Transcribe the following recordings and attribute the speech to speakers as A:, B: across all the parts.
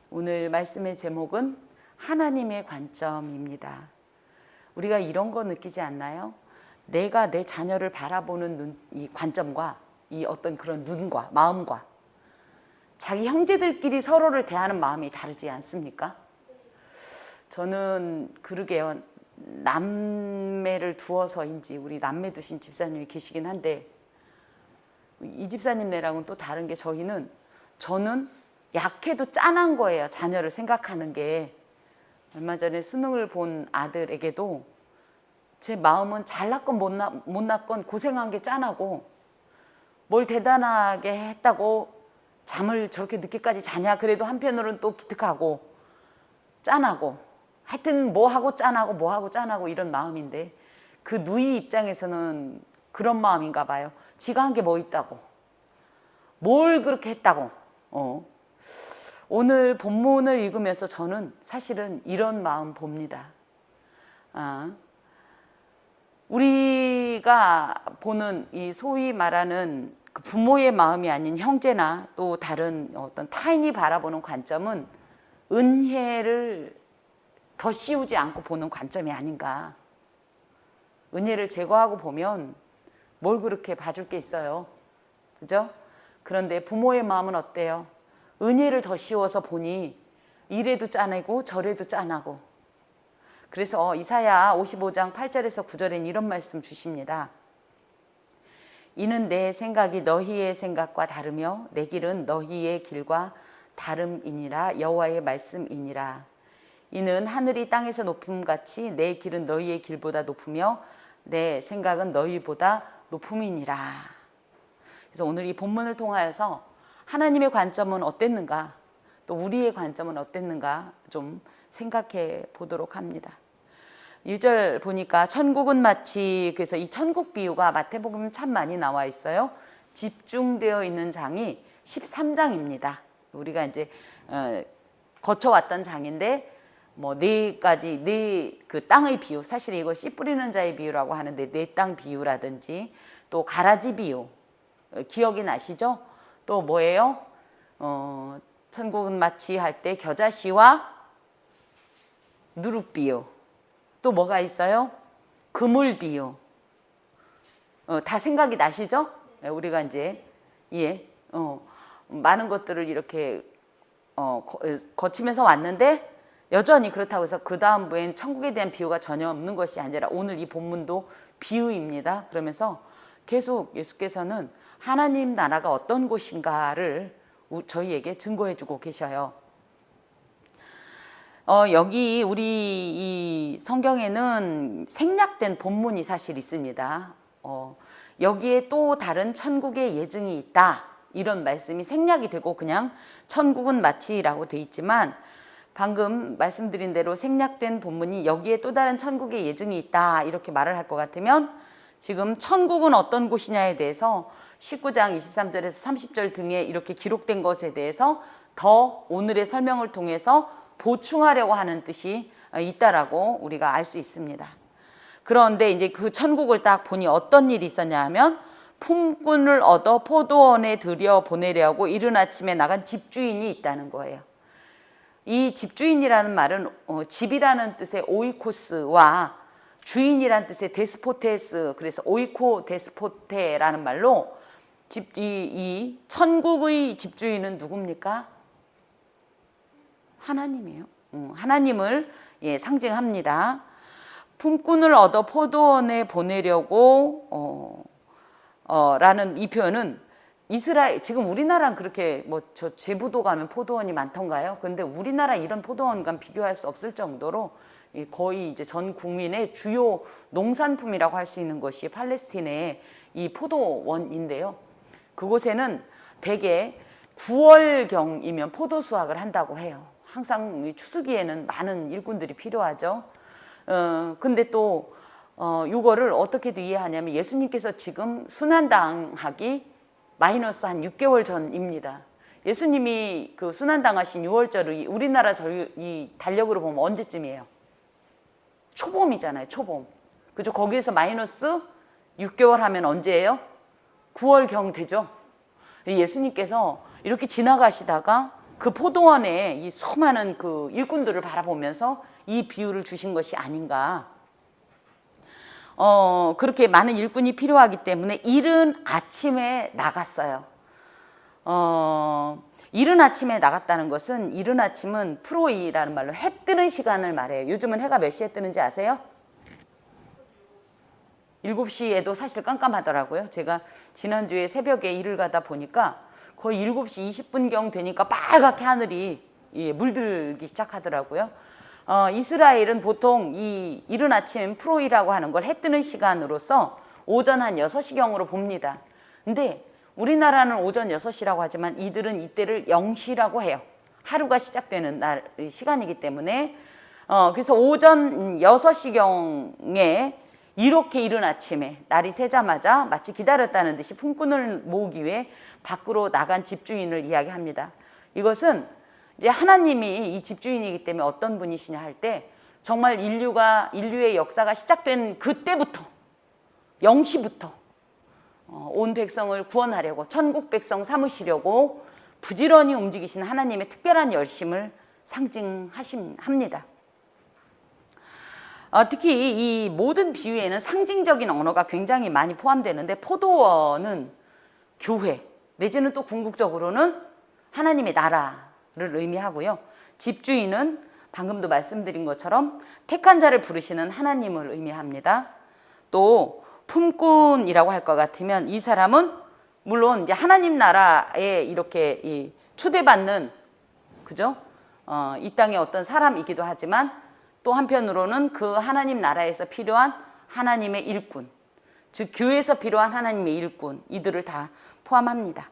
A: 오늘 말씀의 제목은 하나님의 관점입니다. 우리가 이런 거 느끼지 않나요? 내가 내 자녀를 바라보는 이 관점과 이 어떤 그런 눈과 마음과 자기 형제들끼리 서로를 대하는 마음이 다르지 않습니까? 저는 그러게요. 남매를 두어서인지 우리 남매 두신 집사님이 계시긴 한데 이 집사님네랑은 또 다른 게 저는 약해도 짠한 거예요. 자녀를 생각하는 게. 얼마 전에 수능을 본 아들에게도 제 마음은 잘났건 못 났건 고생한 게 짠하고 뭘 대단하게 했다고 잠을 저렇게 늦게까지 자냐 그래도 한편으로는 또 기특하고 짠하고 하여튼 뭐하고 짠하고 이런 마음인데 그 누이 입장에서는 그런 마음인가 봐요. 지가 한 게 뭐 있다고 뭘 그렇게 했다고. 오늘 본문을 읽으면서 저는 사실은 이런 마음 봅니다. 우리가 보는 이 소위 말하는 그 부모의 마음이 아닌 형제나 또 다른 어떤 타인이 바라보는 관점은 은혜를 더 씌우지 않고 보는 관점이 아닌가. 은혜를 제거하고 보면 뭘 그렇게 봐줄 게 있어요. 그죠? 그런데 부모의 마음은 어때요? 은혜를 더 씌워서 보니 이래도 짠하고 저래도 짠하고. 그래서 이사야 55장 8절에서 9절엔 이런 말씀 주십니다. 이는 내 생각이 너희의 생각과 다르며 내 길은 너희의 길과 다름이니라. 여호와의 말씀이니라. 이는 하늘이 땅에서 높음같이 내 길은 너희의 길보다 높으며 내 생각은 너희보다 높음이니라. 그래서 오늘 이 본문을 통하여서 하나님의 관점은 어땠는가, 또 우리의 관점은 어땠는가 좀 생각해 보도록 합니다. 1절 보니까 천국은 마치, 그래서 이 천국 비유가 마태복음 참 많이 나와 있어요. 집중되어 있는 장이 13장입니다. 우리가 이제 거쳐왔던 장인데 네 가지 그 땅의 비유, 사실 이걸 씨 뿌리는 자의 비유라고 하는데 네 땅 비유라든지 또 가라지 비유 기억이 나시죠? 또 뭐예요? 천국은 마치 할 때 겨자씨와 누룩 비유. 또 뭐가 있어요? 그물 비유. 다 생각이 나시죠? 우리가 이제 많은 것들을 이렇게 거치면서 왔는데 여전히 그렇다고 해서 그 다음부엔 천국에 대한 비유가 전혀 없는 것이 아니라 오늘 이 본문도 비유입니다. 그러면서 계속 예수께서는 하나님 나라가 어떤 곳인가를 저희에게 증거해 주고 계셔요. 여기 우리 이 성경에는 생략된 본문이 사실 있습니다. 여기에 또 다른 천국의 예증이 있다. 이런 말씀이 생략이 되고 그냥 천국은 마치라고 돼 있지만 방금 말씀드린 대로 생략된 본문이 여기에 또 다른 천국의 예증이 있다. 이렇게 말을 할 것 같으면 지금 천국은 어떤 곳이냐에 대해서 19장 23절에서 30절 등에 이렇게 기록된 것에 대해서 더 오늘의 설명을 통해서 보충하려고 하는 뜻이 있다라고 우리가 알 수 있습니다. 그런데 이제 그 천국을 딱 보니 어떤 일이 있었냐 하면 품꾼을 얻어 포도원에 들여 보내려고 이른 아침에 나간 집주인이 있다는 거예요. 이 집주인이라는 말은 집이라는 뜻의 오이코스와 주인이란 뜻의 데스포테스, 그래서 오이코 데스포테라는 말로 이 천국의 집주인은 누굽니까? 하나님이에요. 하나님을 상징합니다. 품꾼을 얻어 포도원에 보내려고 라는 이 표현은 이스라엘, 지금 우리나라는 그렇게 저 제부도 가면 포도원이 많던가요? 근데 우리나라 이런 포도원과 비교할 수 없을 정도로 거의 이제 전 국민의 주요 농산품이라고 할 수 있는 것이 팔레스틴의 이 포도원인데요. 그곳에는 대개 9월경이면 포도 수확을 한다고 해요. 항상 추수기에는 많은 일꾼들이 필요하죠. 근데 또 이거를 어떻게 이해하냐면 예수님께서 지금 순환당하기 마이너스 한 6개월 전입니다. 예수님이 그 순환당하신 6월절을 우리나라 이 달력으로 보면 언제쯤이에요? 초봄이잖아요. 초봄. 그죠? 거기에서 마이너스 6개월 하면 언제예요? 9월경 되죠. 예수님께서 이렇게 지나가시다가 그 포도원에 이 수많은 그 일꾼들을 바라보면서 이 비유를 주신 것이 아닌가. 그렇게 많은 일꾼이 필요하기 때문에 이른 아침에 나갔어요. 이른 아침에 나갔다는 것은, 이른 아침은 프로이라는 말로 해 뜨는 시간을 말해요. 요즘은 해가 몇 시에 뜨는지 아세요? 7시에도 사실 깜깜하더라고요. 제가 지난주에 새벽에 일을 가다 보니까 거의 7시 20분경 되니까 빨갛게 하늘이 물들기 시작하더라고요. 이스라엘은 보통 이 이른 아침 프로이라고 하는 걸 해 뜨는 시간으로서 오전 한 6시경으로 봅니다. 근데 우리나라는 오전 6시라고 하지만 이들은 이때를 0시라고 해요. 하루가 시작되는 시간이기 때문에 그래서 오전 6시경에 이렇게 이른 아침에 날이 새자마자 마치 기다렸다는 듯이 품꾼을 모으기 위해 밖으로 나간 집주인을 이야기합니다. 이것은 이제 하나님이 이 집주인이기 때문에 어떤 분이시냐 할 때 정말 인류의 역사가 시작된 그때부터 0시부터 온 백성을 구원하려고 천국 백성 삼으시려고 부지런히 움직이신 하나님의 특별한 열심을 상징합니다. 특히 이 모든 비유에는 상징적인 언어가 굉장히 많이 포함되는데 포도원은 교회 내지는 또 궁극적으로는 하나님의 나라를 의미하고요. 집주인은 방금도 말씀드린 것처럼 택한 자를 부르시는 하나님을 의미합니다. 또 품꾼이라고 할 것 같으면 이 사람은 물론 이제 하나님 나라에 이렇게 초대받는, 그죠? 이 땅의 어떤 사람이기도 하지만 또 한편으로는 그 하나님 나라에서 필요한 하나님의 일꾼, 즉 교회에서 필요한 하나님의 일꾼, 이들을 다 포함합니다.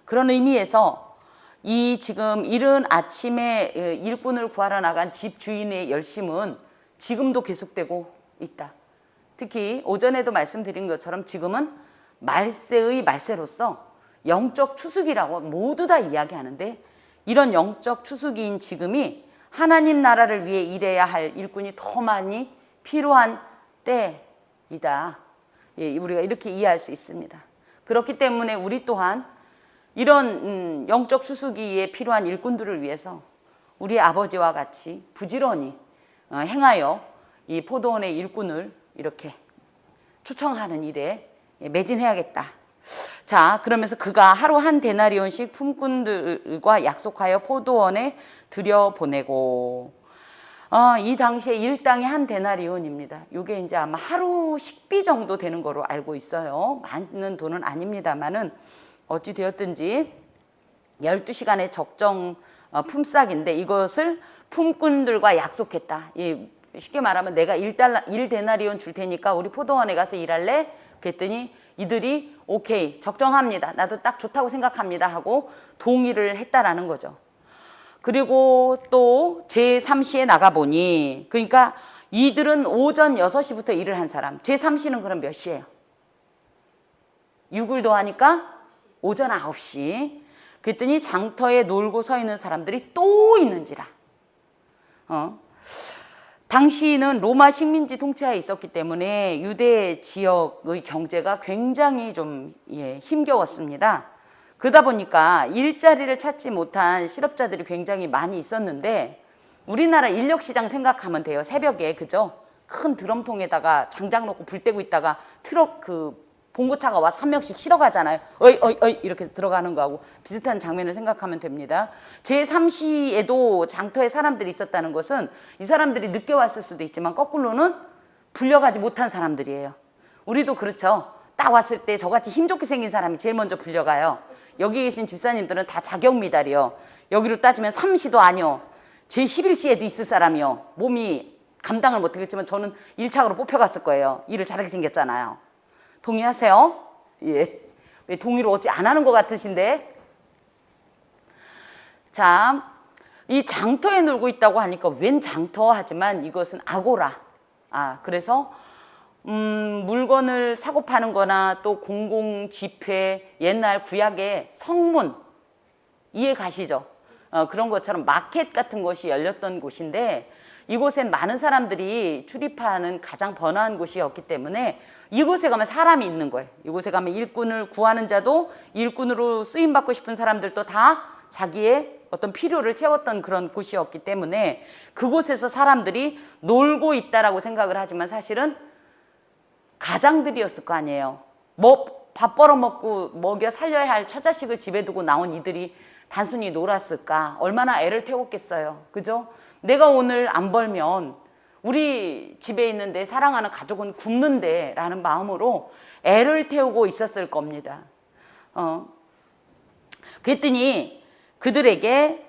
A: 그런 의미에서 이 지금 이른 아침에 일꾼을 구하러 나간 집주인의 열심은 지금도 계속되고 있다. 특히 오전에도 말씀드린 것처럼 지금은 말세의 말세로서 영적 추수기라고 모두 다 이야기하는데, 이런 영적 추수기인 지금이 하나님 나라를 위해 일해야 할 일꾼이 더 많이 필요한 때이다. 우리가 이렇게 이해할 수 있습니다. 그렇기 때문에 우리 또한 이런 영적 추수기에 필요한 일꾼들을 위해서 우리 아버지와 같이 부지런히 행하여 이 포도원의 일꾼을 이렇게 초청하는 일에 매진해야겠다. 자, 그러면서 그가 하루 한 데나리온씩 품꾼들과 약속하여 포도원에 들여보내고, 이 당시에 일당이 한 데나리온입니다. 이게 이제 아마 하루 식비 정도 되는 거로 알고 있어요. 많은 돈은 아닙니다만은 어찌 되었든지 12시간의 적정 품삯인데 이것을 품꾼들과 약속했다. 쉽게 말하면 내가 1데나리온 줄 테니까 우리 포도원에 가서 일할래? 그랬더니 이들이 오케이, 적정합니다. 나도 딱 좋다고 생각합니다 하고 동의를 했다라는 거죠. 그리고 또 제3시에 나가보니, 그러니까 이들은 오전 6시부터 일을 한 사람, 제3시는 그럼 몇 시예요? 6을 더하니까 오전 9시. 그랬더니 장터에 놀고 서 있는 사람들이 또 있는지라. 당시는 로마 식민지 통치하에 있었기 때문에 유대 지역의 경제가 굉장히 좀 힘겨웠습니다. 그러다 보니까 일자리를 찾지 못한 실업자들이 굉장히 많이 있었는데, 우리나라 인력시장 생각하면 돼요. 새벽에, 그죠? 큰 드럼통에다가 장작 놓고 불 떼고 있다가 트럭 봉고차가 와서 한 명씩 실어 가잖아요. 어이 이렇게 들어가는 거하고 비슷한 장면을 생각하면 됩니다. 제3시에도 장터에 사람들이 있었다는 것은 이 사람들이 늦게 왔을 수도 있지만 거꾸로는 불려가지 못한 사람들이에요. 우리도 그렇죠. 딱 왔을 때 저같이 힘 좋게 생긴 사람이 제일 먼저 불려가요. 여기 계신 집사님들은 다 자격 미달이요. 여기로 따지면 3시도 아니요. 제11시에도 있을 사람이요. 몸이 감당을 못하겠지만 저는 1차로 뽑혀갔을 거예요. 일을 잘하게 생겼잖아요. 동의하세요? 예. 왜 동의를 어찌 안 하는 것 같으신데? 자, 이 장터에 놀고 있다고 하니까 웬 장터 하지만 이것은 아고라. 그래서 물건을 사고 파는 거나 또 공공 집회, 옛날 구약의 성문, 이해 가시죠? 그런 것처럼 마켓 같은 것이 열렸던 곳인데, 이곳엔 많은 사람들이 출입하는 가장 번화한 곳이었기 때문에 이곳에 가면 사람이 있는 거예요. 이곳에 가면 일꾼을 구하는 자도, 일꾼으로 쓰임받고 싶은 사람들도 다 자기의 어떤 필요를 채웠던 그런 곳이었기 때문에 그곳에서 사람들이 놀고 있다라고 생각을 하지만 사실은 가장들이었을 거 아니에요. 뭐 밥 벌어먹고 먹여 살려야 할 처자식을 집에 두고 나온 이들이 단순히 놀았을까? 얼마나 애를 태웠겠어요. 그죠? 내가 오늘 안 벌면 우리 집에 있는 내 사랑하는 가족은 굶는데 라는 마음으로 애를 태우고 있었을 겁니다. 그랬더니 그들에게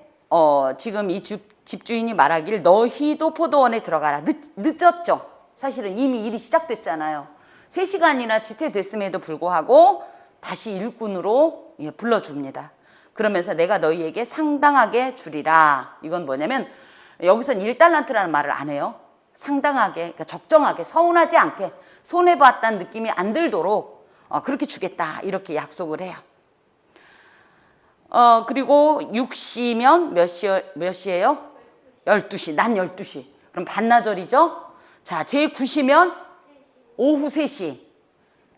A: 지금 이 집주인이 말하길 너희도 포도원에 들어가라. 늦었죠. 사실은 이미 일이 시작됐잖아요. 3시간이나 지체됐음에도 불구하고 다시 일꾼으로 불러줍니다. 그러면서 내가 너희에게 상당하게 주리라. 이건 뭐냐면 여기선 1달란트라는 말을 안 해요. 상당하게, 그러니까 적정하게, 서운하지 않게 손해봤다는 느낌이 안 들도록 그렇게 주겠다. 이렇게 약속을 해요. 그리고 6시면 몇 시예요? 12시. 낮 12시. 그럼 반나절이죠? 자, 제 9시면 오후 3시.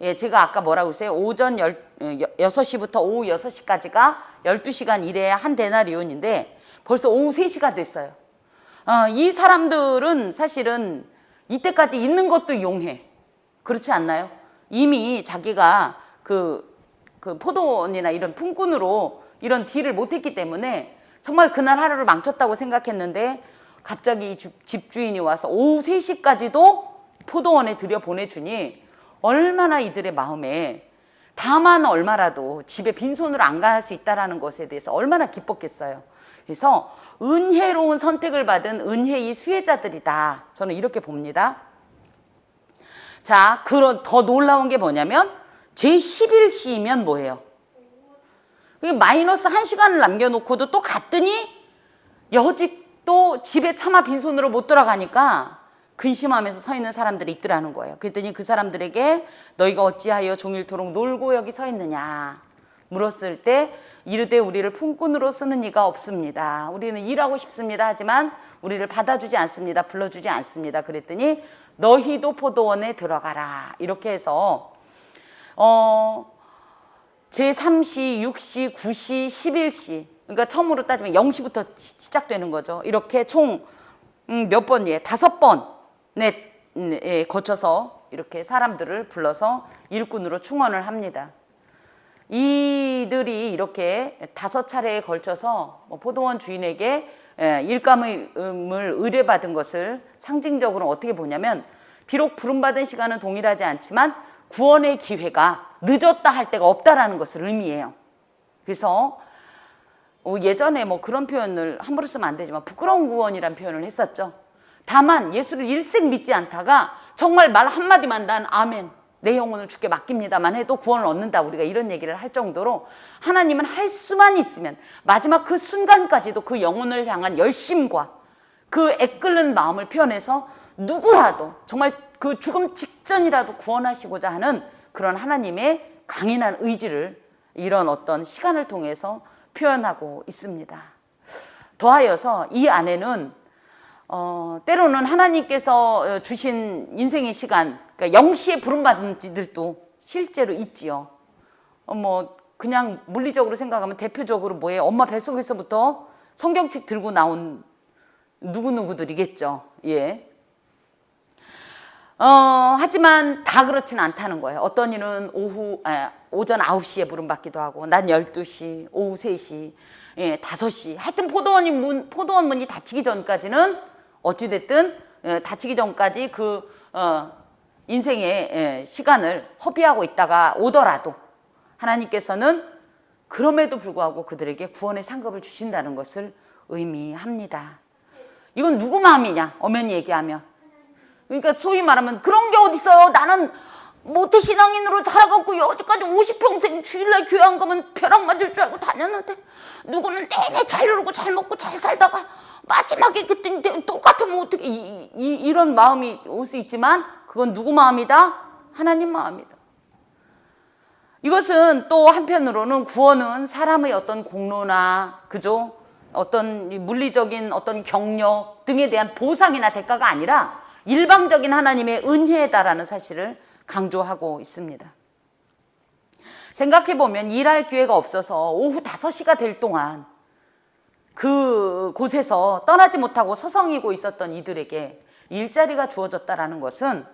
A: 예, 제가 아까 뭐라고 했어요? 오전 6시부터 오후 6시까지가 12시간 일의 한 데나리온인데 벌써 오후 3시가 됐어요. 이 사람들은 사실은 이때까지 있는 것도 용해. 그렇지 않나요? 이미 자기가 그 포도원이나 이런 품꾼으로 이런 딜을 못했기 때문에 정말 그날 하루를 망쳤다고 생각했는데 갑자기 이 집주인이 와서 오후 3시까지도 포도원에 들여보내주니 얼마나 이들의 마음에 다만 얼마라도 집에 빈손으로 안 갈 수 있다는 것에 대해서 얼마나 기뻤겠어요. 그래서 은혜로운 선택을 받은 은혜의 수혜자들이다. 저는 이렇게 봅니다. 자, 더 놀라운 게 뭐냐면 제11시이면 뭐예요? 마이너스 1시간을 남겨놓고도 또 갔더니 여직 또 집에 차마 빈손으로 못 들어가니까 근심하면서 서 있는 사람들이 있더라는 거예요. 그랬더니 그 사람들에게 너희가 어찌하여 종일토록 놀고 여기 서 있느냐 물었을 때 이르되 우리를 품꾼으로 쓰는 이가 없습니다. 우리는 일하고 싶습니다. 하지만 우리를 받아주지 않습니다. 불러주지 않습니다. 그랬더니 너희도 포도원에 들어가라. 이렇게 해서 제3시, 6시, 9시, 11시 그러니까 처음으로 따지면 0시부터 시작되는 거죠. 이렇게 총 몇 번이에요? 5번에 거쳐서 이렇게 사람들을 불러서 일꾼으로 충원을 합니다. 이들이 이렇게 5차례에 걸쳐서 포도원 주인에게 일감을 의뢰받은 것을 상징적으로 어떻게 보냐면 비록 부름받은 시간은 동일하지 않지만 구원의 기회가 늦었다 할 때가 없다라는 것을 의미해요. 그래서 예전에 뭐 그런 표현을 함부로 쓰면 안 되지만 부끄러운 구원이라는 표현을 했었죠. 다만 예수를 일생 믿지 않다가 정말 말 한마디만 난 아멘 내 영혼을 주께 맡깁니다만 해도 구원을 얻는다. 우리가 이런 얘기를 할 정도로 하나님은 할 수만 있으면 마지막 그 순간까지도 그 영혼을 향한 열심과 그 애끓는 마음을 표현해서 누구라도 정말 그 죽음 직전이라도 구원하시고자 하는 그런 하나님의 강인한 의지를 이런 어떤 시간을 통해서 표현하고 있습니다. 더하여서 이 안에는 때로는 하나님께서 주신 인생의 시간, 그러니까 0시에 부름받은 이들도 실제로 있지요. 그냥 물리적으로 생각하면 대표적으로 뭐예요? 엄마 뱃속에서부터 성경책 들고 나온 누구누구들이겠죠. 예. 하지만 다 그렇지는 않다는 거예요. 어떤 이는 오전 9시에 부름받기도 하고, 낮 12시, 오후 3시, 5시. 하여튼 포도원 문이 닫히기 전까지는 어찌됐든 닫히기 전까지 그 인생의 시간을 허비하고 있다가 오더라도 하나님께서는 그럼에도 불구하고 그들에게 구원의 상급을 주신다는 것을 의미합니다. 이건 누구 마음이냐? 엄연히 얘기하면. 그러니까 소위 말하면 그런 게 어딨어요. 나는 모태신앙인으로 자라갖고 여기까지 50평생 주일날 교회 안 가면 벼락 맞을 줄 알고 다녔는데 누구는 내내 잘 놀고 잘 먹고 잘 살다가 마지막에 그랬더니 똑같으면 어떻게 이런 마음이 올 수 있지만 그건 누구 마음이다? 하나님 마음이다. 이것은 또 한편으로는 구원은 사람의 어떤 공로나 그죠? 어떤 물리적인 어떤 경력 등에 대한 보상이나 대가가 아니라 일방적인 하나님의 은혜다라는 사실을 강조하고 있습니다. 생각해보면 일할 기회가 없어서 오후 5시가 될 동안 그 곳에서 떠나지 못하고 서성이고 있었던 이들에게 일자리가 주어졌다라는 것은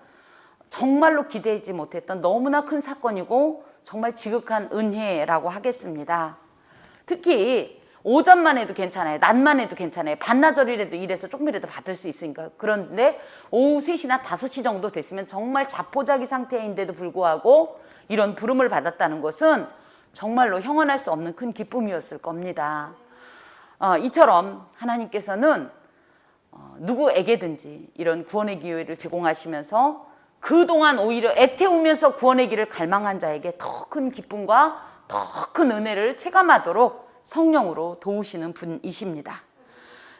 A: 정말로 기대하지 못했던 너무나 큰 사건이고 정말 지극한 은혜라고 하겠습니다. 특히 오전만 해도 괜찮아요. 낮만 해도 괜찮아요. 반나절이라도 일해서 조금이라도 받을 수 있으니까. 그런데 오후 3시나 5시 정도 됐으면 정말 자포자기 상태인데도 불구하고 이런 부름을 받았다는 것은 정말로 형언할 수 없는 큰 기쁨이었을 겁니다. 이처럼 하나님께서는 누구에게든지 이런 구원의 기회를 제공하시면서 그동안 오히려 애태우면서 구원의 길을 갈망한 자에게 더 큰 기쁨과 더 큰 은혜를 체감하도록 성령으로 도우시는 분이십니다.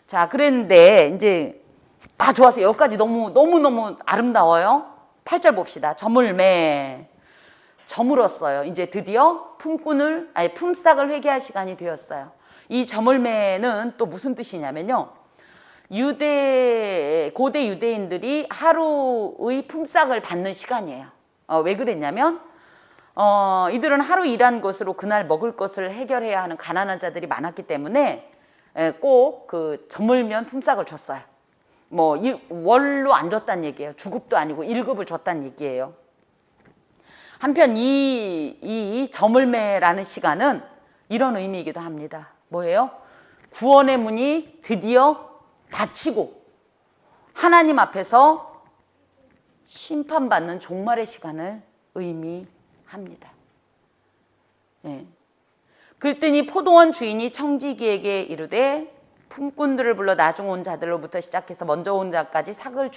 A: 자, 그랬는데 이제 다 좋아서 여기까지 너무 아름다워요. 8절 봅시다. 저물었어요. 이제 드디어 품삯을 회개할 시간이 되었어요. 이 저물매는 또 무슨 뜻이냐면요. 고대 유대인들이 하루의 품삯을 받는 시간이에요. 왜 그랬냐면 이들은 하루 일한 것으로 그날 먹을 것을 해결해야 하는 가난한 자들이 많았기 때문에 꼭 그 저물면 품삯을 줬어요. 뭐 월로 안 줬다는 얘기예요. 주급도 아니고 1급을 줬다는 얘기예요. 한편 이 저물매라는 시간은 이런 의미이기도 합니다. 뭐예요? 구원의 문이 드디어 닫히고 하나님 앞에서 심판받는 종말의 시간을 의미합니다. 예. 그랬더니 포도원 주인이 청지기에게 이르되 품꾼들을 불러 나중 온 자들로부터 시작해서 먼저 온 자까지 삭을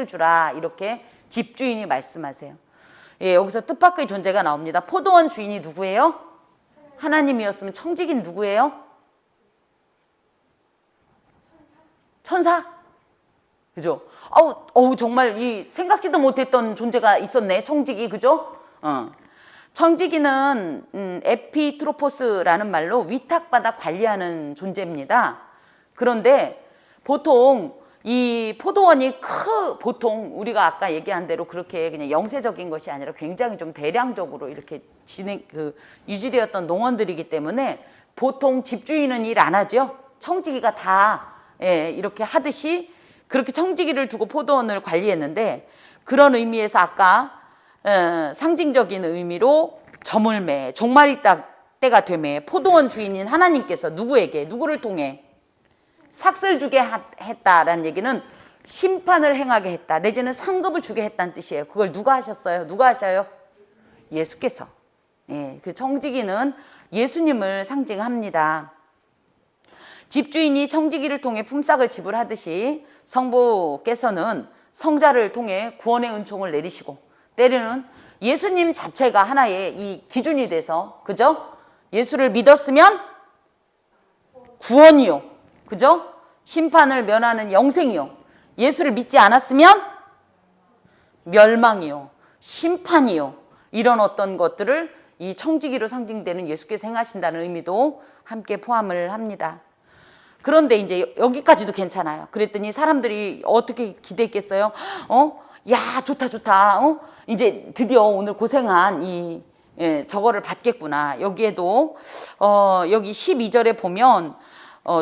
A: 주라 이렇게 집주인이 말씀하세요. 예, 여기서 뜻밖의 존재가 나옵니다. 포도원 주인이 누구예요? 하나님이었으면 청지기는 누구예요? 천사? 그죠? 정말 이 생각지도 못했던 존재가 있었네. 청지기, 그죠? 청지기는 에피트로포스라는 말로 위탁받아 관리하는 존재입니다. 그런데 보통 이 포도원이 보통 우리가 아까 얘기한 대로 그렇게 그냥 영세적인 것이 아니라 굉장히 좀 대량적으로 이렇게 유지되었던 농원들이기 때문에 보통 집주인은 일 안 하죠. 청지기가 다 이렇게 하듯이 그렇게 청지기를 두고 포도원을 관리했는데 그런 의미에서 아까 상징적인 의미로 저물매, 종말이 때가 되매 포도원 주인인 하나님께서 누구를 통해 삭을 주게 했다라는 얘기는 심판을 행하게 했다. 내지는 상급을 주게 했다는 뜻이에요. 그걸 누가 하셨어요? 누가 하셔요? 예수께서. 그 청지기는 예수님을 상징합니다. 집주인이 청지기를 통해 품삯을 지불하듯이 성부께서는 성자를 통해 구원의 은총을 내리시고 때로는 예수님 자체가 하나의 이 기준이 돼서 그죠? 예수를 믿었으면 구원이요. 그죠? 심판을 면하는 영생이요. 예수를 믿지 않았으면 멸망이요. 심판이요. 이런 어떤 것들을 이 청지기로 상징되는 예수께서 행하신다는 의미도 함께 포함을 합니다. 그런데 이제 여기까지도 괜찮아요. 그랬더니 사람들이 어떻게 기대했겠어요? 야, 좋다. 이제 드디어 오늘 고생한 저거를 받겠구나. 여기에도 여기 12절에 보면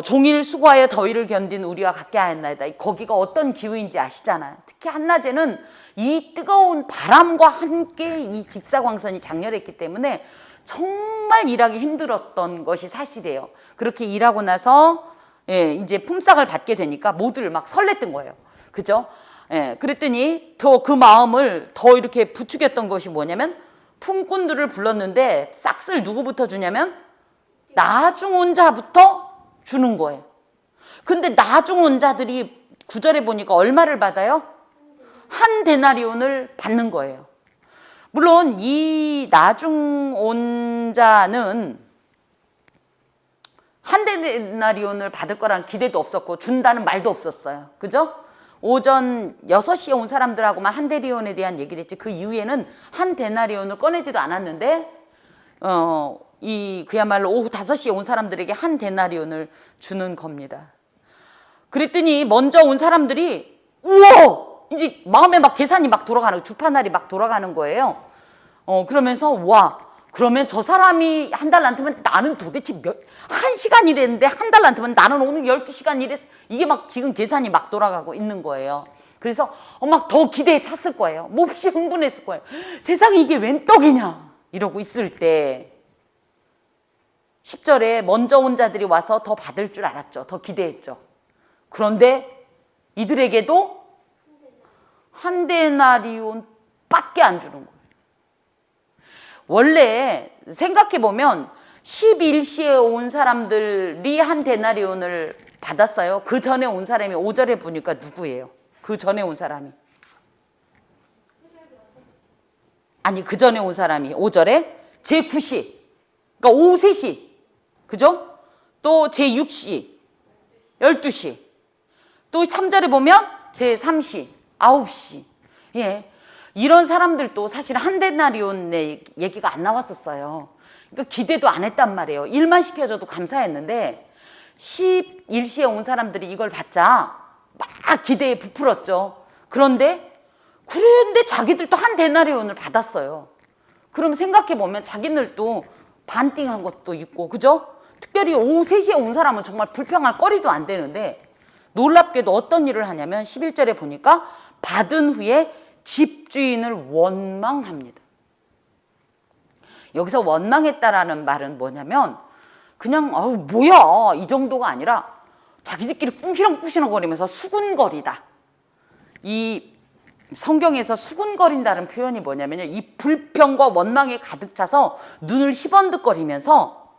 A: 종일 수고하여 더위를 견딘 우리와 같게 하였나이다. 거기가 어떤 기후인지 아시잖아요. 특히 한낮에는 이 뜨거운 바람과 함께 이 직사광선이 장렬했기 때문에 정말 일하기 힘들었던 것이 사실이에요. 그렇게 일하고 나서 이제 품삯을 받게 되니까 모두를 막 설렜던 거예요. 그죠? 그랬더니 더 그 마음을 더 이렇게 부추겼던 것이 뭐냐면 품꾼들을 불렀는데 싹을 누구부터 주냐면 나중 온 자부터 주는 거예요. 근데 나중 온 자들이 9절에 보니까 얼마를 받아요? 한 데나리온을 받는 거예요. 물론 이 나중 온 자는 한 데나리온을 받을 거란 기대도 없었고 준다는 말도 없었어요. 그죠? 오전 6시에 온 사람들하고만 한 데나리온에 대한 얘기를 했지 그 이후에는 한 데나리온을 꺼내지도 않았는데 그야말로 오후 5시에 온 사람들에게 한 데나리온을 주는 겁니다. 그랬더니 먼저 온 사람들이 우와! 이제 마음에 막 계산이 막 돌아가는 주판알이 막 돌아가는 거예요. 그러면서 와 그러면 저 사람이 한 달란트면 나는 도대체 한 시간 일했는데 한 달란트면 나는 오늘 12시간 일했어. 이게 막 지금 계산이 막 돌아가고 있는 거예요. 그래서 막 더 기대에 찼을 거예요. 몹시 흥분했을 거예요. 세상에 이게 웬 떡이냐 이러고 있을 때 10절에 먼저 온 자들이 와서 더 받을 줄 알았죠. 더 기대했죠. 그런데 이들에게도 한 데나리온 밖에 안 주는 거예요. 원래 생각해보면 11시에 온 사람들이 한 데나리온을 받았어요. 그 전에 온 사람이 5절에 보니까 누구예요? 그 전에 온 사람이. 아니 그 전에 온 사람이 5절에 제9시 그러니까 오후 3시 그죠? 또 제6시 12시 또 3절에 보면 제3시 9시 예. 이런 사람들도 사실 한 데나리온의 얘기가 안 나왔었어요. 그러니까 기대도 안 했단 말이에요. 일만 시켜줘도 감사했는데 11시에 온 사람들이 이걸 받자 막 기대에 부풀었죠. 그런데 자기들도 한 데나리온을 받았어요. 그럼 생각해보면 자기들도 반띵한 것도 있고 그죠? 특별히 오후 3시에 온 사람은 정말 불평할 거리도 안 되는데 놀랍게도 어떤 일을 하냐면 11절에 보니까 받은 후에 집주인을 원망합니다. 여기서 원망했다라는 말은 뭐냐면 그냥 뭐야 이 정도가 아니라 자기들끼리 꿍시렁꿍시렁거리면서 수군거리다. 이 성경에서 수군거린다는 표현이 뭐냐면요. 이 불평과 원망에 가득 차서 눈을 희번득거리면서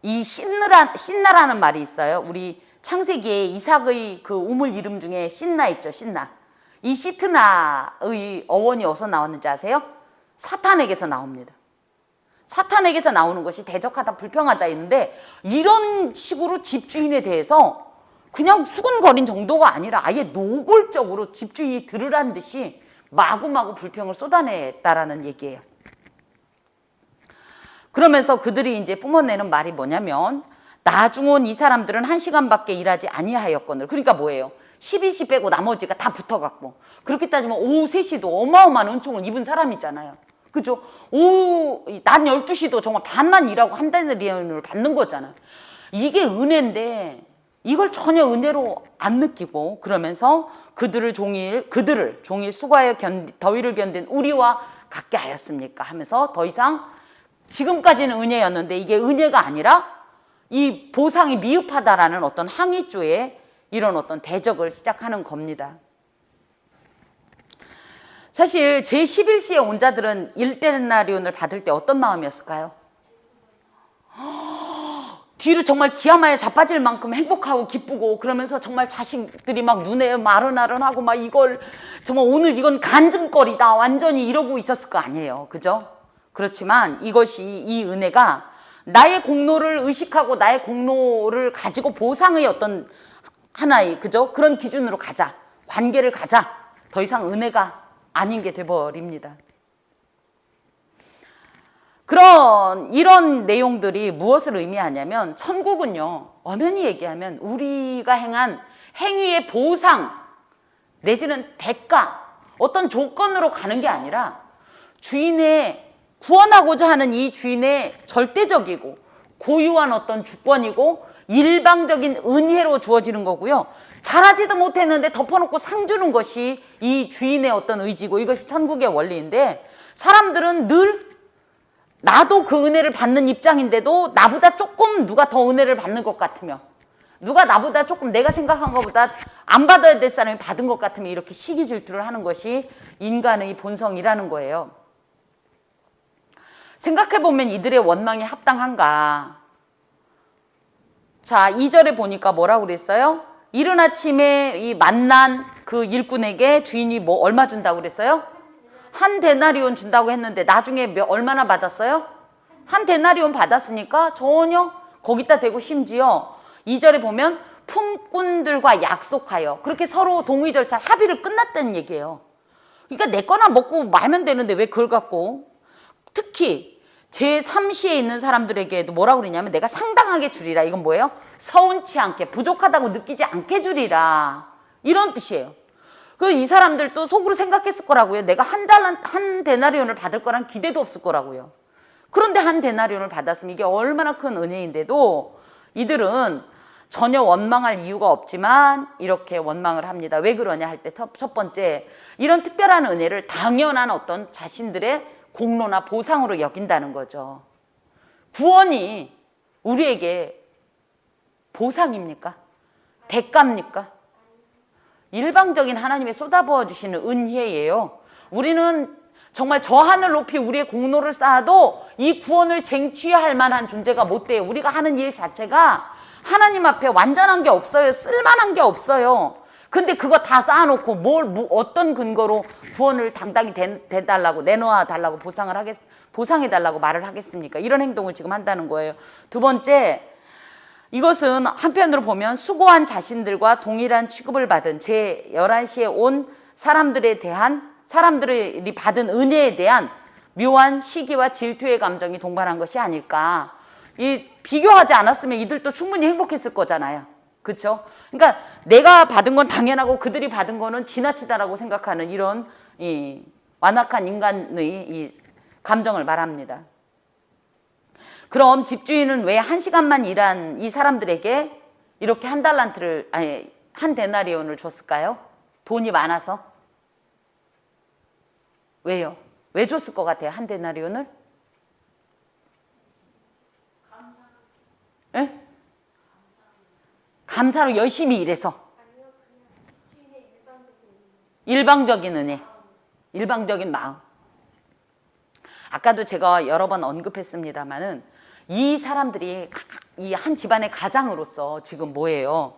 A: 이 신나라는 말이 있어요. 우리 창세기에 이삭의 그 우물 이름 중에 신나 있죠. 신나. 이 시트나의 어원이 어디서 나왔는지 아세요? 사탄에게서 나옵니다. 사탄에게서 나오는 것이 대적하다, 불평하다 있는데 이런 식으로 집주인에 대해서 그냥 수군거린 정도가 아니라 아예 노골적으로 집주인이 들으란 듯이 마구마구 불평을 쏟아냈다라는 얘기예요. 그러면서 그들이 이제 뿜어내는 말이 뭐냐면 나중 온 이 사람들은 1시간밖에 일하지 아니하였거늘. 그러니까 뭐예요? 12시 빼고 나머지가 다 붙어갖고 그렇게 따지면 오후 3시도 어마어마한 은총을 입은 사람이잖아요. 그죠? 낮 12시도 정말 반만 일하고 한 데나리온을 받는 거잖아요. 이게 은혜인데 이걸 전혀 은혜로 안 느끼고 그러면서 그들을 종일 수고하여 더위를 견딘 우리와 같게 하였습니까? 하면서 더 이상 지금까지는 은혜였는데 이게 은혜가 아니라 이 보상이 미흡하다라는 어떤 항의조에 이런 어떤 대적을 시작하는 겁니다. 사실 제11시에 온 자들은 1데나리온을 받을 때 어떤 마음이었을까요? 뒤로 정말 기아마에 자빠질 만큼 행복하고 기쁘고 그러면서 정말 자식들이 막 눈에 마른마른하고 막 이걸 정말 오늘 이건 간증거리다 완전히 이러고 있었을 거 아니에요. 그죠? 그렇지만 이것이 이 은혜가 나의 공로를 의식하고 나의 공로를 가지고 보상의 어떤 하나의 그죠? 그런 기준으로 가자. 관계를 가자. 더 이상 은혜가 아닌 게 돼버립니다. 이런 내용들이 무엇을 의미하냐면 천국은요. 엄연히 얘기하면 우리가 행한 행위의 보상 내지는 대가 어떤 조건으로 가는 게 아니라 주인의 구원하고자 하는 이 주인의 절대적이고 고유한 어떤 주권이고 일방적인 은혜로 주어지는 거고요. 잘하지도 못했는데 덮어놓고 상 주는 것이 이 주인의 어떤 의지고 이것이 천국의 원리인데 사람들은 늘 나도 그 은혜를 받는 입장인데도 나보다 조금 누가 더 은혜를 받는 것 같으며 누가 나보다 조금 내가 생각한 것보다 안 받아야 될 사람이 받은 것 같으면 이렇게 시기 질투를 하는 것이 인간의 본성이라는 거예요. 생각해보면 이들의 원망이 합당한가? 자, 2절에 보니까 뭐라고 그랬어요? 이른 아침에 이 만난 그 일꾼에게 주인이 얼마 준다고 그랬어요? 한 데나리온 준다고 했는데 나중에 얼마나 받았어요? 한 데나리온 받았으니까 전혀 거기다 대고 심지어 2절에 보면 품꾼들과 약속하여 그렇게 서로 동의 절차 합의를 끝났다는 얘기예요. 그러니까 내 거나 먹고 말면 되는데 왜 그걸 갖고 특히 제3시에 있는 사람들에게도 뭐라고 그러냐면 내가 상당하게 주리라. 이건 뭐예요? 서운치 않게 부족하다고 느끼지 않게 주리라. 이런 뜻이에요. 이 사람들도 속으로 생각했을 거라고요. 내가 한 데나리온을 받을 거란 기대도 없을 거라고요. 그런데 한 데나리온을 받았으면 이게 얼마나 큰 은혜인데도 이들은 전혀 원망할 이유가 없지만 이렇게 원망을 합니다. 왜 그러냐 할 때 첫 번째, 이런 특별한 은혜를 당연한 어떤 자신들의 공로나 보상으로 여긴다는 거죠. 구원이 우리에게 보상입니까? 대가입니까? 일방적인 하나님의 쏟아부어 주시는 은혜예요. 우리는 정말 저 하늘 높이 우리의 공로를 쌓아도 이 구원을 쟁취할 만한 존재가 못 돼요. 우리가 하는 일 자체가 하나님 앞에 완전한 게 없어요. 쓸만한 게 없어요. 근데 그거 다 쌓아놓고 어떤 근거로 구원을 당당히 대달라고 내놓아 달라고 보상해 달라고 말을 하겠습니까? 이런 행동을 지금 한다는 거예요. 두 번째, 이것은 한편으로 보면 수고한 자신들과 동일한 취급을 받은 제11시에 온 사람들이 받은 은혜에 대한 묘한 시기와 질투의 감정이 동반한 것이 아닐까. 비교하지 않았으면 이들도 충분히 행복했을 거잖아요. 그렇죠? 그러니까 내가 받은 건 당연하고 그들이 받은 거는 지나치다라고 생각하는 이런 완악한 인간의 이 감정을 말합니다. 그럼 집주인은 왜 1시간만 일한 이 사람들에게 이렇게 한 데나리온을 줬을까요? 돈이 많아서? 왜요? 왜 줬을 것 같아요? 한 데나리온을? 예? 감사로 열심히 일해서. 일방적인 은혜, 일방적인 마음. 아까도 제가 여러 번 언급했습니다마는 이 사람들이 이 한 집안의 가장으로서 지금 뭐예요?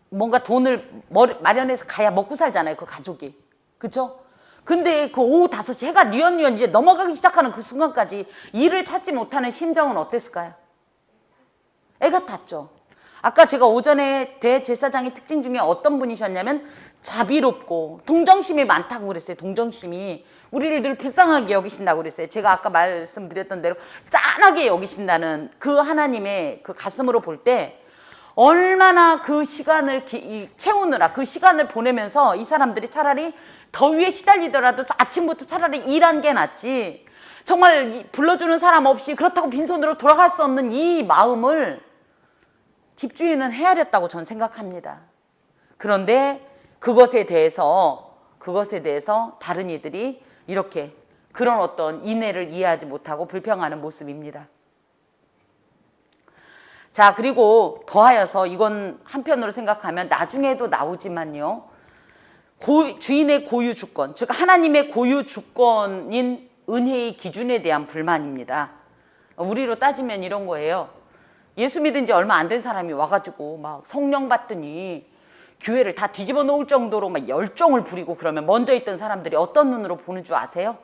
A: 뭔가 돈을 마련해서 가야 먹고 살잖아요, 그 가족이. 그쵸? 근데 그 오후 5시 해가 뉘엿뉘엿 이제 넘어가기 시작하는 그 순간까지 일을 찾지 못하는 심정은 어땠을까요? 애가 탔죠. 아까 제가 오전에 대제사장의 특징 중에 어떤 분이셨냐면 자비롭고 동정심이 많다고 그랬어요. 동정심이 우리를 늘 불쌍하게 여기신다고 그랬어요. 제가 아까 말씀드렸던 대로 짠하게 여기신다는 그 하나님의 그 가슴으로 볼 때 얼마나 그 시간을 채우느라 그 시간을 보내면서 이 사람들이 차라리 더위에 시달리더라도 아침부터 차라리 일한 게 낫지, 정말 불러주는 사람 없이 그렇다고 빈손으로 돌아갈 수 없는 이 마음을 집주인은 헤아렸다고 저는 생각합니다. 그런데 그것에 대해서 다른 이들이 이렇게 그런 어떤 인애를 이해하지 못하고 불평하는 모습입니다. 자, 그리고 더하여서 이건 한편으로 생각하면 나중에도 나오지만요, 주인의 고유 주권, 즉 하나님의 고유 주권인 은혜의 기준에 대한 불만입니다. 우리로 따지면 이런 거예요. 예수 믿은 지 얼마 안 된 사람이 와가지고 막 성령 받더니 교회를 다 뒤집어 놓을 정도로 막 열정을 부리고 그러면 먼저 있던 사람들이 어떤 눈으로 보는 줄 아세요?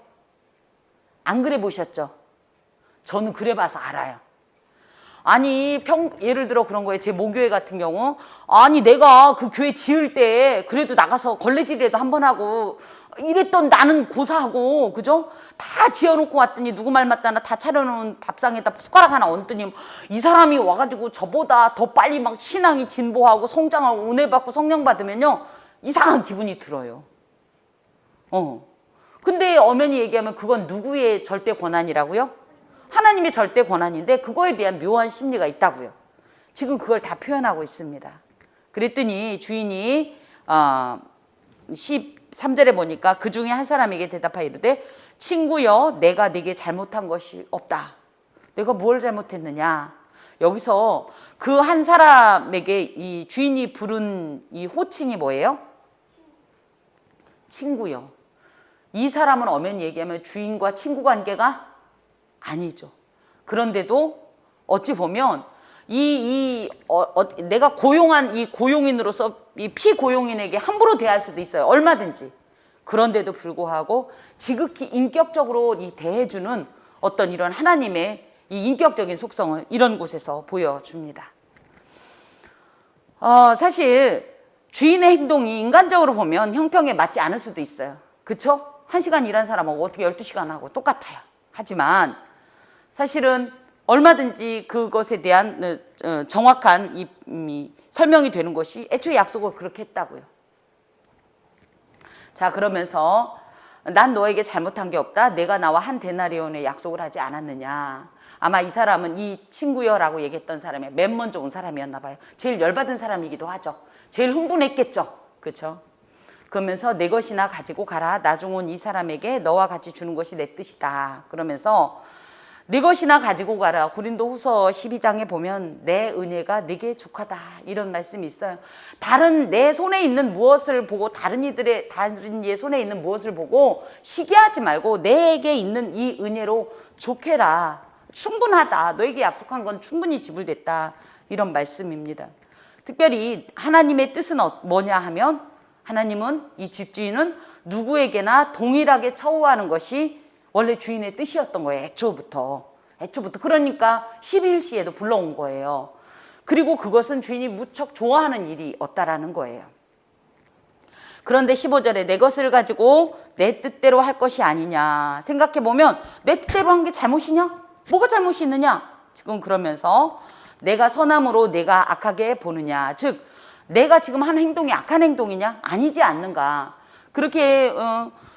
A: 안 그래 보셨죠? 저는 그래 봐서 알아요. 아니 예를 들어 그런 거예요. 제 모교회 같은 경우, 아니 내가 그 교회 지을 때 그래도 나가서 걸레질이라도 한번 하고 이랬던 나는 고사하고, 그죠? 다 지어놓고 왔더니 누구 말 맞다나 다 차려놓은 밥상에다 숟가락 하나 얹더니 이 사람이 와가지고 저보다 더 빨리 막 신앙이 진보하고 성장하고 은혜 받고 성령 받으면요 이상한 기분이 들어요. 근데 엄연히 얘기하면 그건 누구의 절대 권한이라고요? 하나님의 절대 권한인데 그거에 대한 묘한 심리가 있다고요. 지금 그걸 다 표현하고 있습니다. 그랬더니 주인이 13절에 보니까 그 중에 한 사람에게 대답하여 이르되 친구여, 내가 네게 잘못한 것이 없다. 내가 무엇을 잘못했느냐? 여기서 그 한 사람에게 이 주인이 부른 이 호칭이 뭐예요? 친구요. 이 사람은 엄연히 얘기하면 주인과 친구 관계가 아니죠. 그런데도 어찌 보면 내가 고용한 이 고용인으로서 이 피고용인에게 함부로 대할 수도 있어요. 얼마든지. 그런데도 불구하고 지극히 인격적으로 이 대해주는 어떤 이런 하나님의 이 인격적인 속성을 이런 곳에서 보여줍니다. 사실 주인의 행동이 인간적으로 보면 형평에 맞지 않을 수도 있어요. 그쵸? 1시간 일한 사람하고 어떻게 12시간 하고 똑같아요. 하지만 사실은 얼마든지 그것에 대한 정확한 이 설명이 되는 것이 애초에 약속을 그렇게 했다고요. 자, 그러면서 난 너에게 잘못한 게 없다. 내가 나와 한 데나리온의 약속을 하지 않았느냐. 아마 이 사람은 이 친구여라고 얘기했던 사람이 맨 먼저 온 사람이었나 봐요. 제일 열받은 사람이기도 하죠. 제일 흥분했겠죠. 그렇죠? 그러면서 내 것이나 가지고 가라. 나중 온 이 사람에게 너와 같이 주는 것이 내 뜻이다. 그러면서 내 것이나 가지고 가라. 고린도후서 12장에 보면 내 은혜가 네게 족하다. 이런 말씀이 있어요. 다른 내 손에 있는 무엇을 보고 다른 이의 손에 있는 무엇을 보고 시기하지 말고 내게 있는 이 은혜로 족해라. 충분하다. 너에게 약속한 건 충분히 지불됐다. 이런 말씀입니다. 특별히 하나님의 뜻은 뭐냐 하면 하나님은 이 집주인은 누구에게나 동일하게 처우하는 것이 원래 주인의 뜻이었던 거예요. 애초부터. 그러니까 12일시에도 불러온 거예요. 그리고 그것은 주인이 무척 좋아하는 일이었다라는 거예요. 그런데 15절에 내 것을 가지고 내 뜻대로 할 것이 아니냐. 생각해보면 내 뜻대로 한 게 잘못이냐? 뭐가 잘못이 있느냐? 지금 그러면서 내가 선함으로 내가 악하게 보느냐. 즉 내가 지금 한 행동이 악한 행동이냐? 아니지 않는가. 그렇게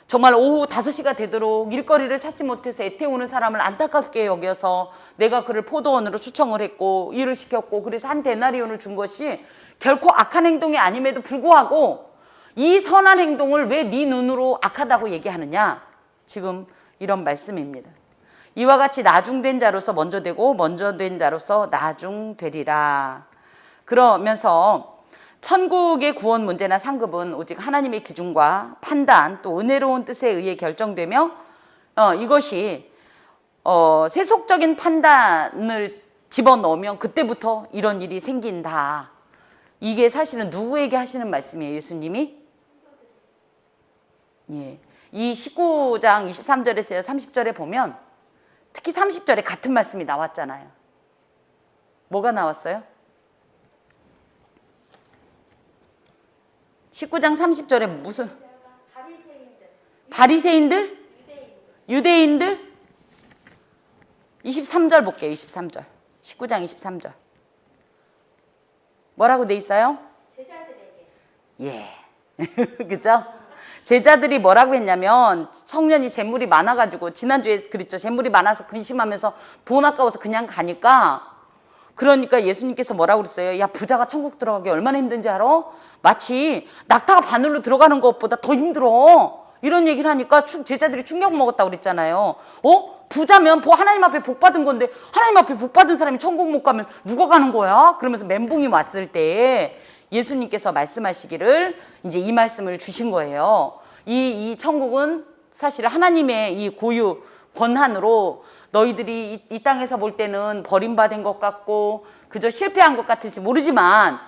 A: 정말 오후 5시가 되도록 일거리를 찾지 못해서 애태우는 사람을 안타깝게 여겨서 내가 그를 포도원으로 초청을 했고 일을 시켰고 그래서 한 데나리온을 준 것이 결코 악한 행동이 아님에도 불구하고 이 선한 행동을 왜 네 눈으로 악하다고 얘기하느냐. 지금 이런 말씀입니다. 이와 같이 나중된 자로서 먼저 되고 먼저 된 자로서 나중되리라. 그러면서 천국의 구원 문제나 상급은 오직 하나님의 기준과 판단 또 은혜로운 뜻에 의해 결정되며 이것이 세속적인 판단을 집어넣으면 그때부터 이런 일이 생긴다. 이게 사실은 누구에게 하시는 말씀이에요, 예수님이? 예. 이 19장 23절에서 30절에 보면 특히 30절에 같은 말씀이 나왔잖아요. 뭐가 나왔어요? 19장 30절에 무슨 바리새인들? 유대인들? 23절 볼게요. 23절. 19장 23절. 뭐라고 돼 있어요?
B: 제자들에게.
A: 예. 그죠? 제자들이 뭐라고 했냐면 청년이 재물이 많아가지고 지난주에 그랬죠. 재물이 많아서 근심하면서 돈 아까워서 그냥 가니까 그러니까 예수님께서 뭐라고 그랬어요? 야, 부자가 천국 들어가기 얼마나 힘든지 알아? 마치 낙타가 바늘로 들어가는 것보다 더 힘들어. 이런 얘기를 하니까 제자들이 충격 먹었다고 그랬잖아요. 부자면 하나님 앞에 복 받은 건데 하나님 앞에 복 받은 사람이 천국 못 가면 누가 가는 거야? 그러면서 멘붕이 왔을 때 예수님께서 말씀하시기를 이제 이 말씀을 주신 거예요. 이 천국은 사실 하나님의 이 고유 권한으로 너희들이 이 땅에서 볼 때는 버림받은 것 같고 그저 실패한 것 같을지 모르지만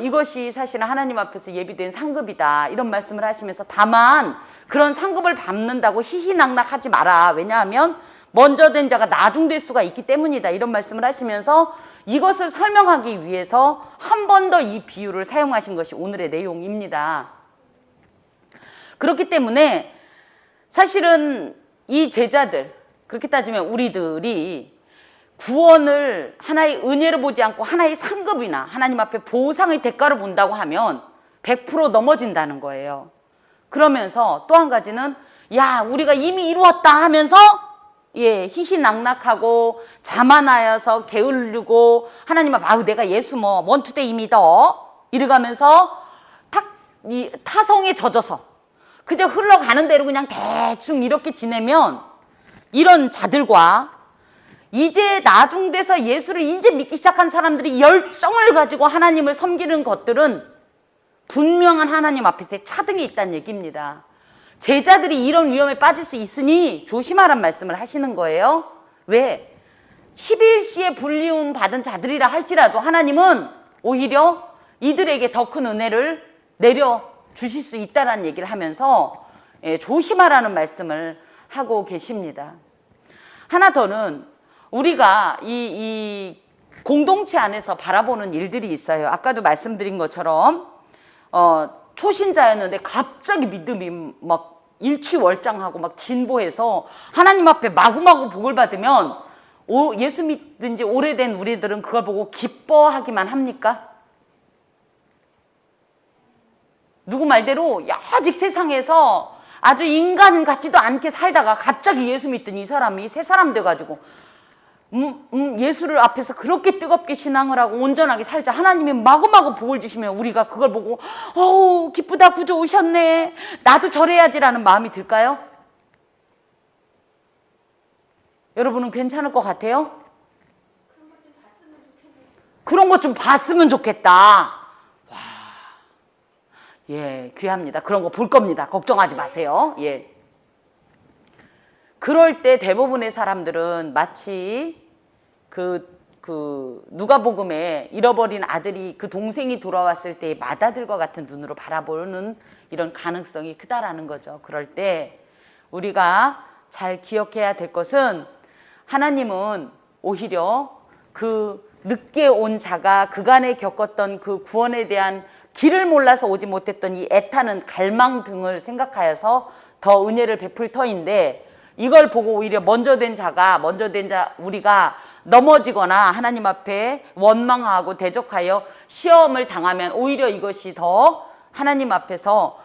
A: 이것이 사실은 하나님 앞에서 예비된 상급이다. 이런 말씀을 하시면서 다만 그런 상급을 받는다고 희희낙낙하지 마라. 왜냐하면 먼저 된 자가 나중될 수가 있기 때문이다. 이런 말씀을 하시면서 이것을 설명하기 위해서 한 번 더 이 비유를 사용하신 것이 오늘의 내용입니다. 그렇기 때문에 사실은 이 제자들 그렇게 따지면 우리들이 구원을 하나의 은혜로 보지 않고 하나의 상급이나 하나님 앞에 보상의 대가로 본다고 하면 100% 넘어진다는 거예요. 그러면서 또 한 가지는 야, 우리가 이미 이루었다 하면서 희희낙낙하고 자만하여서 게으르고 하나님 앞에 아우 내가 예수 원투데이 믿어 이러가면서 타성에 젖어서 그저 흘러가는 대로 그냥 대충 이렇게 지내면 이런 자들과 이제 나중돼서 예수를 이제 믿기 시작한 사람들이 열정을 가지고 하나님을 섬기는 것들은 분명한 하나님 앞에서 차등이 있다는 얘기입니다. 제자들이 이런 위험에 빠질 수 있으니 조심하란 말씀을 하시는 거예요. 왜? 11시에 불리움 받은 자들이라 할지라도 하나님은 오히려 이들에게 더 큰 은혜를 내려주실 수 있다는 얘기를 하면서 조심하라는 말씀을 하고 계십니다. 하나 더는 우리가 이 공동체 안에서 바라보는 일들이 있어요. 아까도 말씀드린 것처럼 초신자였는데 갑자기 믿음이 막 일취월장하고 막 진보해서 하나님 앞에 마구마구 복을 받으면 예수 믿은 지 오래된 우리들은 그걸 보고 기뻐하기만 합니까? 누구 말대로 아직 세상에서 아주 인간 같지도 않게 살다가 갑자기 예수 믿더니 이 사람이 새 사람 돼가지고 예수를 앞에서 그렇게 뜨겁게 신앙을 하고 온전하게 살자. 하나님이 마구마구 복을 주시면 우리가 그걸 보고 어우 기쁘다, 구주 오셨네, 나도 저래야지라는 마음이 들까요? 여러분은 괜찮을 것 같아요? 그런 것 좀 봤으면 좋겠다. 와, 예, 귀합니다. 그런 거 볼 겁니다. 걱정하지 마세요. 예. 그럴 때 대부분의 사람들은 마치 누가복음에 잃어버린 아들이 그 동생이 돌아왔을 때의 맏아들과 같은 눈으로 바라보는 이런 가능성이 크다라는 거죠. 그럴 때 우리가 잘 기억해야 될 것은 하나님은 오히려 그 늦게 온 자가 그간에 겪었던 그 구원에 대한 길을 몰라서 오지 못했던 이 애타는 갈망 등을 생각하여서 더 은혜를 베풀 터인데, 이걸 보고 오히려 먼저 된 자 우리가 넘어지거나 하나님 앞에 원망하고 대적하여 시험을 당하면 오히려 이것이 더 하나님 앞에서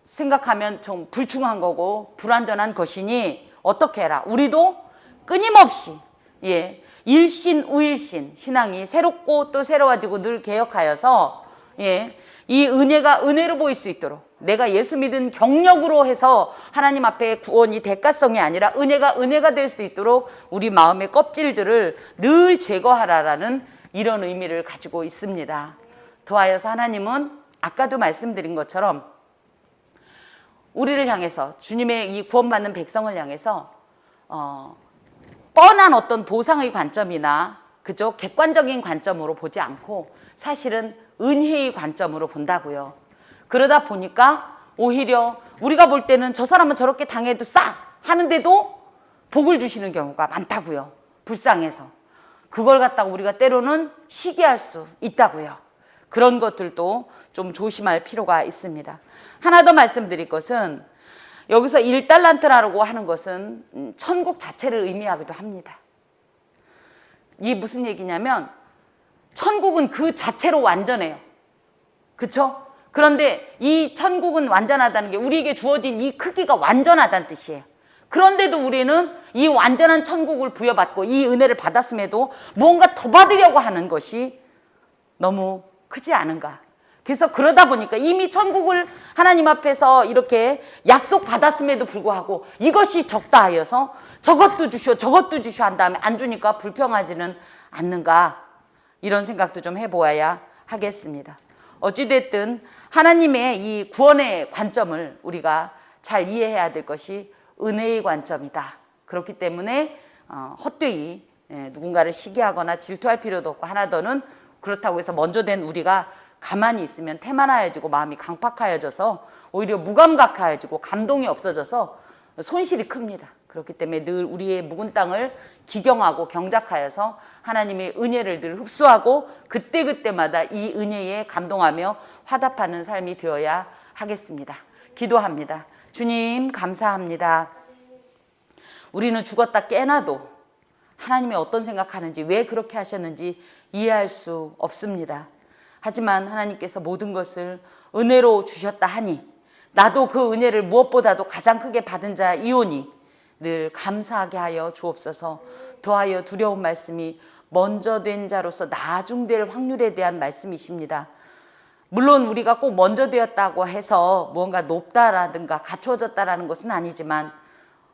A: 생각하면 좀 불충한 거고 불완전한 것이니 어떻게 해라. 우리도 끊임없이 일신 우일신 신앙이 새롭고 또 새로워지고 늘 개혁하여서 이 은혜가 은혜로 보일 수 있도록, 내가 예수 믿은 경력으로 해서 하나님 앞에 구원이 대가성이 아니라 은혜가 될 수 있도록 우리 마음의 껍질들을 늘 제거하라라는 이런 의미를 가지고 있습니다. 더하여서 하나님은 아까도 말씀드린 것처럼 우리를 향해서, 주님의 이 구원받는 백성을 향해서 뻔한 어떤 보상의 관점이나 그죠? 객관적인 관점으로 보지 않고 사실은 은혜의 관점으로 본다고요. 그러다 보니까 오히려 우리가 볼 때는 저 사람은 저렇게 당해도 하는데도 복을 주시는 경우가 많다고요. 불쌍해서. 그걸 갖다가 우리가 때로는 시기할 수 있다고요. 그런 것들도 좀 조심할 필요가 있습니다. 하나 더 말씀드릴 것은, 여기서 1달란트라고 하는 것은 천국 자체를 의미하기도 합니다. 이게 무슨 얘기냐면 천국은 그 자체로 완전해요. 그렇죠? 그런데 이 천국은 완전하다는 게 우리에게 주어진 이 크기가 완전하다는 뜻이에요. 그런데도 우리는 이 완전한 천국을 부여받고 이 은혜를 받았음에도 무언가 더 받으려고 하는 것이 너무 크지 않은가. 그래서 그러다 보니까 이미 천국을 하나님 앞에서 이렇게 약속받았음에도 불구하고 이것이 적다 하여서 저것도 주시오 한 다음에 안 주니까 불평하지는 않는가, 이런 생각도 좀 해보아야 하겠습니다. 어찌됐든 하나님의 이 구원의 관점을 우리가 잘 이해해야 될 것이 은혜의 관점이다. 그렇기 때문에 헛되이 누군가를 시기하거나 질투할 필요도 없고, 하나 더는 그렇다고 해서 먼저 된 우리가 가만히 있으면 태만하여지고 마음이 강팍하여져서 오히려 무감각하여지고 감동이 없어져서 손실이 큽니다. 그렇기 때문에 늘 우리의 묵은 땅을 기경하고 경작하여서 하나님의 은혜를 늘 흡수하고 그때그때마다 이 은혜에 감동하며 화답하는 삶이 되어야 하겠습니다. 기도합니다. 주님 감사합니다. 우리는 죽었다 깨나도 하나님이 어떤 생각하는지, 왜 그렇게 하셨는지 이해할 수 없습니다. 하지만 하나님께서 모든 것을 은혜로 주셨다 하니 나도 그 은혜를 무엇보다도 가장 크게 받은 자이오니 늘 감사하게 하여 주옵소서. 더하여 두려운 말씀이 먼저 된 자로서 나중될 확률에 대한 말씀이십니다. 물론 우리가 꼭 먼저 되었다고 해서 무언가 높다라든가 갖추어졌다라는 것은 아니지만,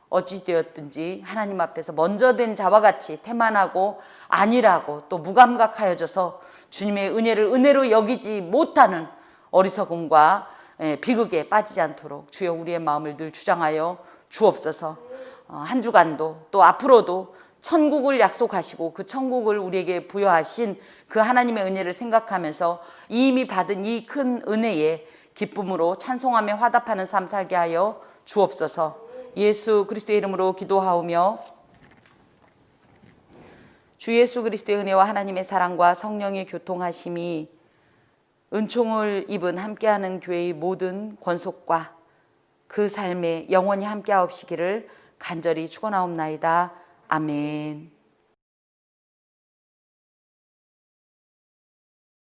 A: 어찌되었든지 하나님 앞에서 먼저 된 자와 같이 태만하고 안일하고 또 무감각하여져서 주님의 은혜를 은혜로 여기지 못하는 어리석음과 비극에 빠지지 않도록 주여 우리의 마음을 늘 주장하여 주옵소서. 한 주간도 또 앞으로도 천국을 약속하시고 그 천국을 우리에게 부여하신 그 하나님의 은혜를 생각하면서 이미 받은 이 큰 은혜에 기쁨으로 찬송하며 화답하는 삶 살게 하여 주옵소서. 예수 그리스도의 이름으로 기도하오며, 주 예수 그리스도의 은혜와 하나님의 사랑과 성령의 교통하심이 은총을 입은 함께하는 교회의 모든 권속과 그 삶에 영원히 함께하옵시기를 간절히 축원하옵나이다. 아멘.